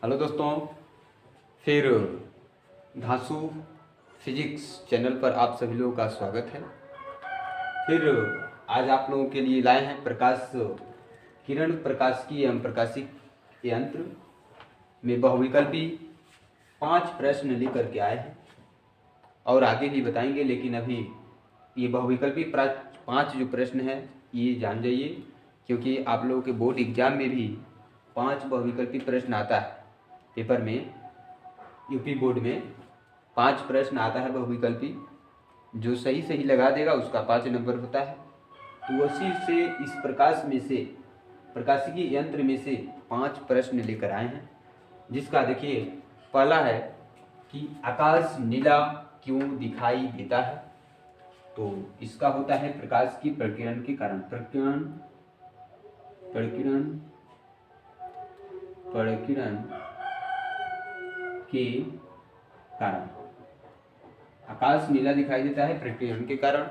Hello दोस्तों, फिर धांसू physics channel पर आप सभी लोगों का स्वागत है। फिर आज आप लोगों के लिए लाए हैं किरण प्रकाशिकी एवं प्रकाशिक यंत्र में बहुविकल्पी 5 प्रश्न लेकर के आए हैं और आगे भी बताएंगे। लेकिन अभी ये बहुविकल्पी 5 जो प्रश्न हैं ये जान जाइए, क्योंकि आप लोगों के बोर्ड एग्जाम में भी 5 बहुविकल्पी प्रश्न आता है। पेपर में यूपी बोर्ड में 5 प्रश्न आता है बहुविकल्पी, जो सही सही लगा देगा उसका 5 नंबर होता है। तो उसी से इस प्रकाशिकी यंत्र में से 5 प्रश्न लेकर आए हैं, जिसका देखिए पहला है कि आकाश नीला क्यों दिखाई देता है। तो इसका होता है प्रकाश की प्रकीर्णन के कारण। प्रकीर्णन के कारण आकाश नीला दिखाई देता है प्रकीर्णन के कारण।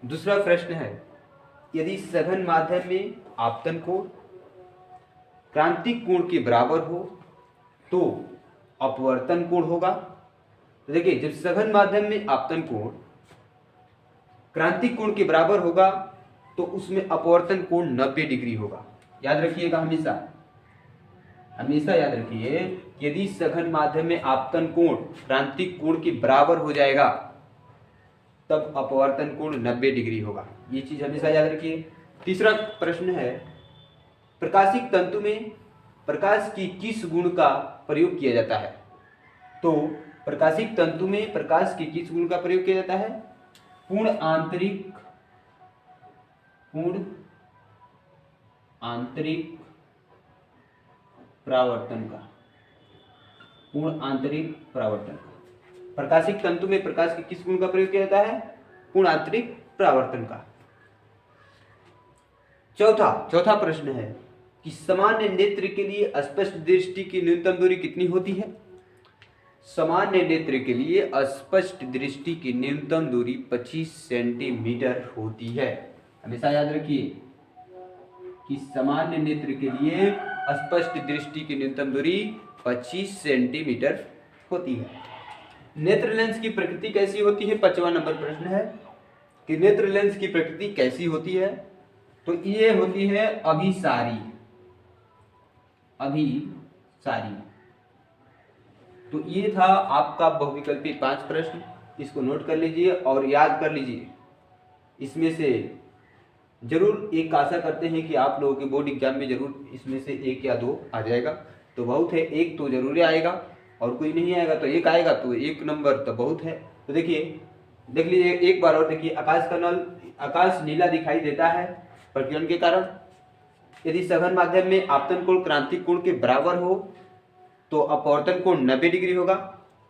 दूसरा प्रश्न है, यदि सघन माध्यम में आपतन कोण क्रांतिक कोण के बराबर हो तो अपवर्तन कोण होगा। तो देखिए, जब सघन माध्यम में आपतन कोण क्रांतिक कोण के बराबर होगा तो उसमें अपवर्तन कोण 90 डिग्री होगा। याद रखिएगा, हमेशा याद रखिए, यदि सघन माध्यम में आपतन कोण क्रांतिक कोण के बराबर हो जाएगा तब अपवर्तन कोण 90 डिग्री होगा। ये चीज हमेशा याद रखिए। तीसरा प्रश्न है, प्रकाशिक तंतु में प्रकाश की किस गुण का प्रयोग किया जाता है। तो प्रकाशिक तंतु में प्रकाश की किस गुण का प्रयोग किया जाता है? पूर्ण आंतरिक परावर्तन का। पूर्ण आंतरिक परावर्तन का। प्रकाशिक तंतु में प्रकाश के किस गुण का प्रयोग किया जाता है? पूर्ण आंतरिक परावर्तन का। चौथा प्रश्न है कि सामान्य नेत्र के लिए स्पष्ट दृष्टि की न्यूनतम दूरी कितनी होती है। सामान्य नेत्र के लिए स्पष्ट दृष्टि की न्यूनतम दूरी 25 सेंटीमीटर होती है। हमेशा याद रखिए कि सामान्य नेत्र के लिए स्पष्ट दृष्टि की न्यूनतम दूरी 25 सेंटीमीटर होती है। नेत्र लेंस की प्रकृति कैसी होती है? 5वां नंबर प्रश्न है कि नेत्र लेंस की प्रकृति कैसी होती है। तो ये होती है अभिसारी। तो ये था आपका बहुविकल्पी 5 प्रश्न। इसको नोट कर लीजिए और याद कर लीजिए। इसमें से जरूर एक आशा करते हैं कि आप लोगों के बोर्ड एग्जाम में जरूर इसमें से 1 या 2 आ जाएगा तो बहुत है। 1 तो जरूर आएगा और कोई नहीं आएगा तो 1 आएगा, तो 1 नंबर तो बहुत है। तो देखिए, देख लीजिए एक बार और देखिए, आकाश नीला दिखाई देता है प्रकीर्णन के कारण। यदि सघन माध्यम में आपतन कोण क्रांतिक कोण के बराबर हो तो अपवर्तन कोण 90 डिग्री होगा।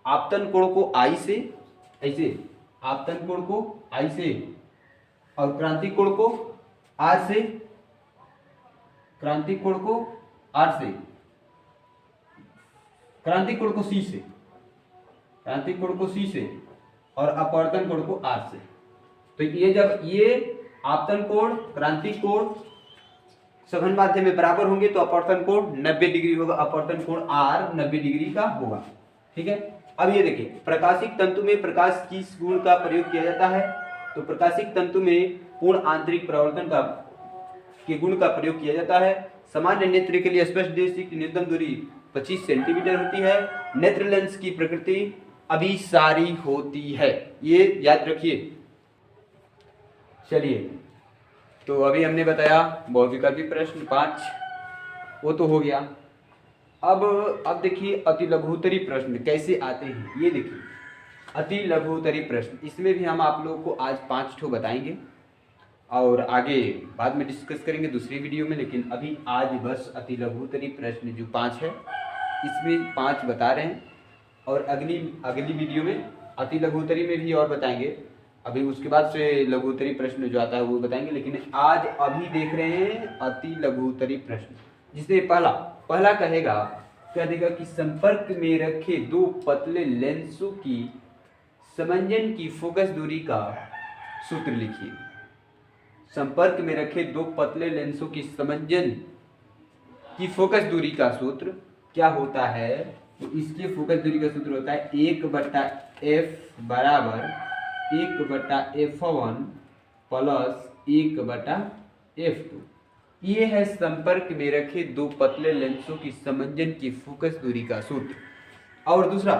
आपतन कोण को I से ऐसे, आपतन कोण को I से और क्रांतिक कोण को R से, क्रांतिक कोण को R से, क्रांतिक कोण को C से, क्रांतिक कोण को C से और अपवर्तन कोण को R से। तो ये जब ये आपतन कोण क्रांतिक कोण सघन माध्यम में बराबर होंगे तो अपवर्तन कोण 90 डिग्री होगा। अपवर्तन कोण R 90 डिग्री का होगा। ठीक है। अब ये देखिए, प्रकाशिक तंतु में प्रकाश किस गुण का प्रयोग किया जाता है। तो प्रकाशिक तंतु में पूर्ण आंतरिक परावर्तन के गुण का प्रयोग किया जाता है। सामान्य नेत्र के लिए स्पष्ट दृष्टि की न्यूनतम दूरी 25 सेंटीमीटर होती है। नेत्र लेंस की प्रकृति अभिसारी होती है, ये याद रखिए। चलिए, तो अभी हमने बताया बहुविकल्पी प्रश्न 5, वो तो हो गया। अब देखिए अति लघुत्तरी प्रश्न कैसे आते हैं। ये देखिए अति लघुत्तरी प्रश्न, इसमें भी हम आप लोगों को आज 5 ठो बताएंगे और आगे बाद में डिस्कस करेंगे दूसरी वीडियो में। लेकिन अभी आज बस अति लघुत्तरी प्रश्न जो 5 है इसमें 5 बता रहे हैं और अगली वीडियो में अति लघुत्तरी में भी और बताएंगे। अभी उसके बाद से लघुत्तरी प्रश्न जो आता है वो बताएंगे। लेकिन आज अभी देख रहे हैं अति लघुत्तरी प्रश्न, जिसमें पहला कह देगा कि संपर्क में रखे 2 पतले लेंसों की समंजन की फोकस दूरी का सूत्र लिखिए। संपर्क में रखे 2 पतले लेंसों की समंजन की फोकस दूरी का सूत्र क्या होता है, तो इसके फोकस दूरी का सूत्र होता है 1/f बराबर 1/f1 प्लस 1/f2। ये है संपर्क में रखे दो पतले लेंसों की समंजन की फोकस दूरी का सूत्र। और दूसरा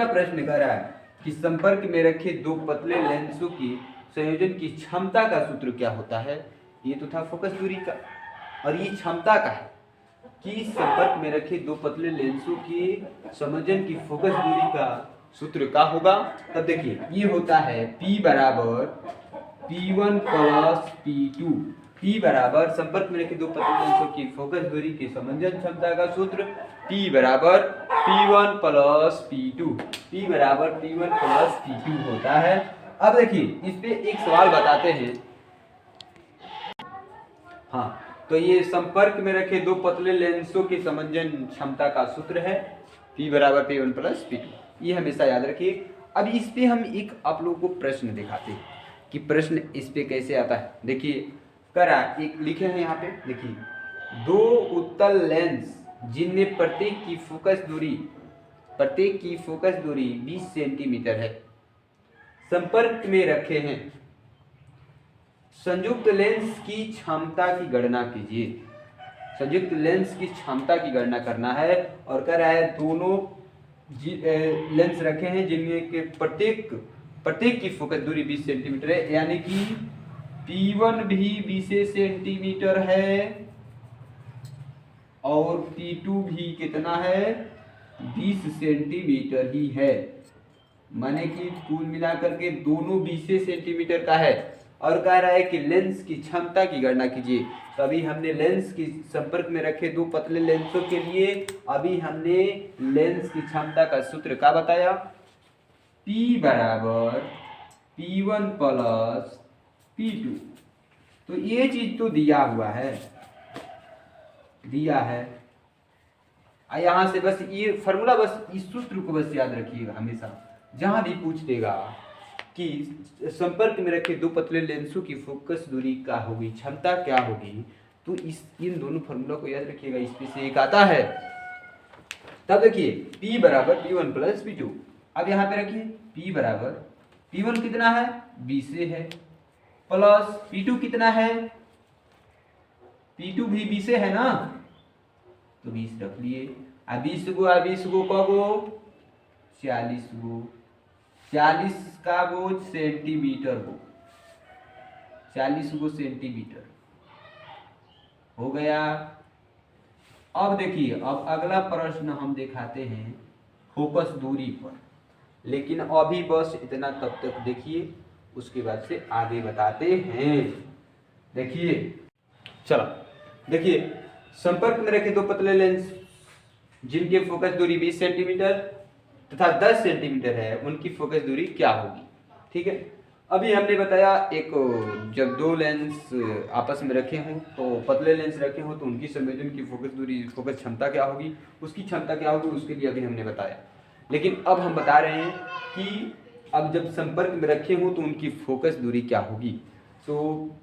प्रश्न कह रहा है कि संपर्क में रखे दो पतले लेंसों की संयोजन की क्षमता का सूत्र क्या होता है। ये तो था फोकस दूरी का, और ये क्षमता का है कि संपर्क में रखे दो पतले लेंसों की संयोजन की फोकस दूरी का सूत्र क्या होगा। तब देखिए ये होता है P बराबर P1 प्लस P2। P बराबर संपर्क में रखे दो पतले लेंसों की फोकस दूरी की समंजन क्षमता का सूत्र P बराबर P1 प्लस P2। P बराबर P1 प्लस P2 होता है। अब देखिए इस पे एक सवाल बताते हैं। हाँ, तो ये संपर्क में रखे दो पतले लेंसों की समंजन क्षमता का सूत्र है P बराबर P1 प्लस P2। ये हमेशा याद रखिए। अब इस पे हम एक आप लोगों को प्रश्न दिखाते हैं कि प्रश्न इस पे कैसे आता है। देखिए करा एक लिखे हैं यहाँ पे, देखिए दो उत्तल लेंस जिनमें प्रत्येक की फोकस दूरी 20 सेंटीमीटर है, संपर्क में रखे हैं। संयुक्त लेंस की क्षमता की गणना कीजिए। संयुक्त लेंस की क्षमता की गणना करना है और कह रहा है दोनों लेंस रखे हैं जिनमें के प्रत्येक की फोकस दूरी 20 सेंटीमीटर है, यानी कि P1 भी 20 सेंटीमीटर है और P2 भी कितना है 20 सेंटीमीटर ही है। माने कि कुल मिलाकर के दोनों 20 सेंटीमीटर का है। और कह रहा है कि लेंस की क्षमता की गणना कीजिए। तो अभी हमने लेंस की संपर्क में रखे दो पतले लेंसों के लिए अभी हमने लेंस की क्षमता का सूत्र क्या बताया, P बराबर P1 प्लस P2। तो ये चीज तो दिया हुआ है, यहां से बस ये फॉर्मूला, बस इस सूत्र को बस याद रखिएगा हमेशा। जहां भी पूछ देगा कि संपर्क में रखे दो पतले लेंसों की फोकस दूरी क्या होगी, क्षमता क्या होगी, तो इन दोनों फॉर्मूला को याद रखिएगा। इसमें से एक आता है। तब देखिए P बराबर P1 प्लस P2। अब यहाँ पे रखिए P बराबर P1 कितना है 20 है, प्लस P2 कितना है, P2 भी 20 है ना, तो 20 रख लिए। अब 20 गो कगो 40 गो, 40 का वो सेंटीमीटर हो, 40 गो सेंटीमीटर हो गया। अब देखिए अब अगला प्रश्न हम दिखाते हैं फोकस दूरी पर, लेकिन अभी बस इतना तब तक देखिए, उसके बाद से आगे बताते हैं। देखिए चलो देखिए संपर्क में रखे दो पतले लेंस जिनकी फोकस दूरी 20 सेंटीमीटर तथा 10 सेंटीमीटर है, उनकी फोकस दूरी क्या होगी। ठीक है, अभी हमने बताया एक जब दो लेंस आपस में रखे हों, तो पतले लेंस रखे हों, तो उनकी संयोजन की फोकस दूरी, फोकस क्षमता क्या होगी, उसकी क्षमता क्या होगी, उसके लिए अभी हमने बताया। लेकिन अब हम बता रहे हैं कि अब जब संपर्क में रखे हों तो उनकी फोकस दूरी क्या होगी। तो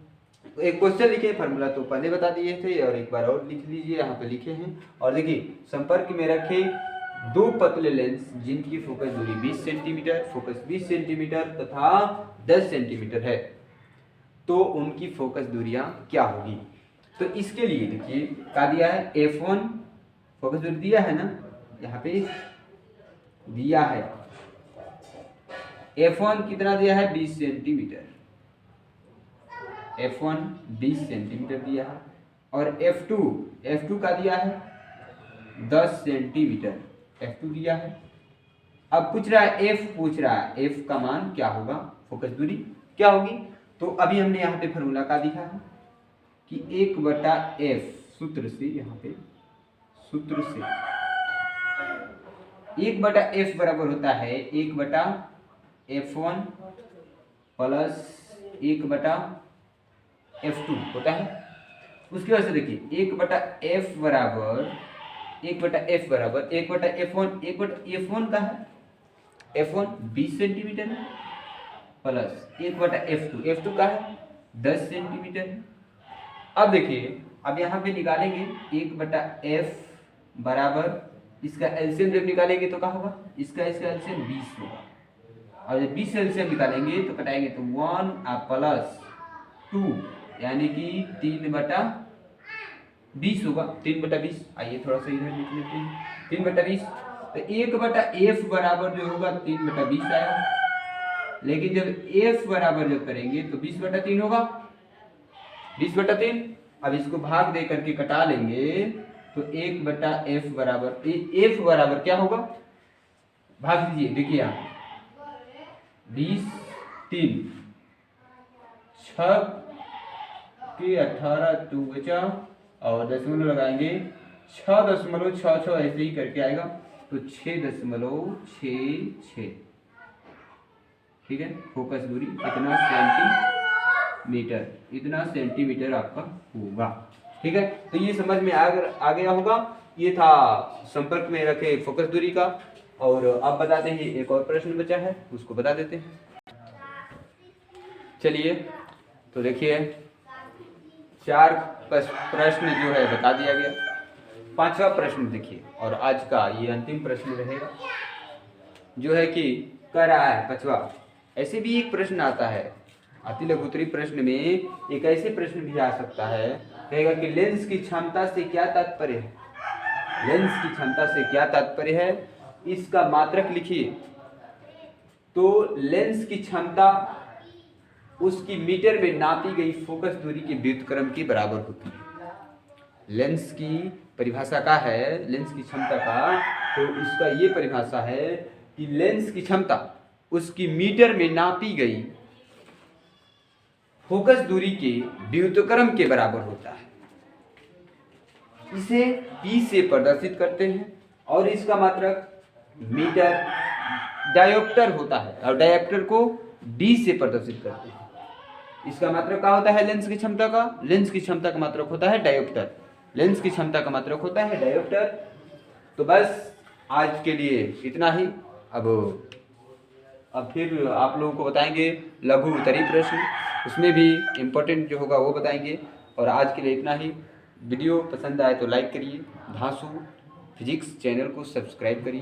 एक क्वेश्चन लिखे, फार्मूला तो पहले बता दिए थे, और एक बार और लिख लीजिए, यहाँ पे लिखे हैं। और देखिए संपर्क में रखे दो पतले लेंस जिनकी फोकस दूरी 20 सेंटीमीटर, फोकस 20 सेंटीमीटर तथा 10 सेंटीमीटर है, तो उनकी फोकस दूरियां क्या होगी। तो इसके लिए देखिए क्या दिया है, F1 फोकस दूरी दिया है ना, यहाँ पे दिया है F1 कितना दिया है 20 सेंटीमीटर, F1 20 सेंटीमीटर दिया है, और F2 का दिया है 10 सेंटीमीटर, F2 दिया है। अब पूछ रहा है F, पूछ रहा है F का मान क्या होगा, फोकस दूरी क्या होगी। तो अभी हमने यहाँ पे फॉर्मूला का दिखा है कि 1/f सूत्र से, यहाँ पे सूत्र से 1/f बराबर होता है 1/f1 प्लस 1/f2 होता है। उसकी वजह से देखिए 1/f बराबर 1/f1 का है, F1 20 सेंटीमीटर है, प्लस 1/f2 का है 10 सेंटीमीटर है। अब देखिए अब यहाँ पे निकालेंगे 1/f बराबर इसका एलसीएम जब निकालेंगे तो क्या होगा, इसका एलसीएम 20 होगा। और जब 20 से एलसीएम निकालेंगे तो कटाएंगे तो 1 प्लस 2 यानी कि 3/20 होगा। 3/20 आइए थोड़ा सा इधर लिख लेते हैं। 3/20 तो 1/f बराबर जो होगा 3/20 आएगा। लेकिन जब f बराबर जब करेंगे तो 20/3 होगा। 20/3 अब इसको भाग दे करके कटा लेंगे तो 1/f बराबर f बराबर क्या होगा, भाग दीजिए, देखिए यहाँ 20 3 6 के 18 2 बचा और दशमलव लगाएंगे 6.66 ऐसे ही करके आएगा तो 6.66। ठीक है, फोकस दूरी इतना सेंटीमीटर आपका होगा। ठीक है, तो ये समझ में आ गया होगा। ये था संपर्क में रखे फोकस दूरी का। और अब बताते हैं एक और प्रश्न बचा है, उसको बता देते हैं। चलिए तो देखिए 4 प्रश्न जो है बता दिया गया। 5वां प्रश्न देखिए और आज का ये अंतिम प्रश्न रहेगा जो है कि कह रहा है 5वां। ऐसे भी एक प्रश्न आता है अति लघुत्तरी प्रश्न में, एक ऐसे प्रश्न भी आ सकता है, कहेगा कि लेंस की क्षमता से क्या तात्पर्य है। लेंस की क्षमता से क्या तात्पर्य है, इसका मात्रक लिखिए। तो लेंस की क्षमता उसकी मीटर में नापी गई फोकस दूरी के व्युत्क्रम के बराबर होती है। लेंस की परिभाषा का है, लेंस की क्षमता का, तो इसका ये परिभाषा है कि लेंस की क्षमता उसकी मीटर में नापी गई फोकस दूरी के व्युत्क्रम के बराबर होता है। इसे P से प्रदर्शित करते हैं और इसका मात्रक मीटर डायोप्टर होता है और डायोप्टर को D से प्रदर्शित करते हैं। इसका मात्रक क्या होता है लेंस की क्षमता का, लेंस की क्षमता का मात्रक होता है डायोप्टर। लेंस की क्षमता का मात्रक होता है डायोप्टर। तो बस आज के लिए इतना ही। अब फिर आप लोगों को बताएंगे लघु उत्तरी प्रश्न, उसमें भी इम्पोर्टेंट जो होगा वो बताएंगे। और आज के लिए इतना ही। वीडियो पसंद आए तो लाइक करिए, धांसू फिजिक्स चैनल को सब्सक्राइब करिए।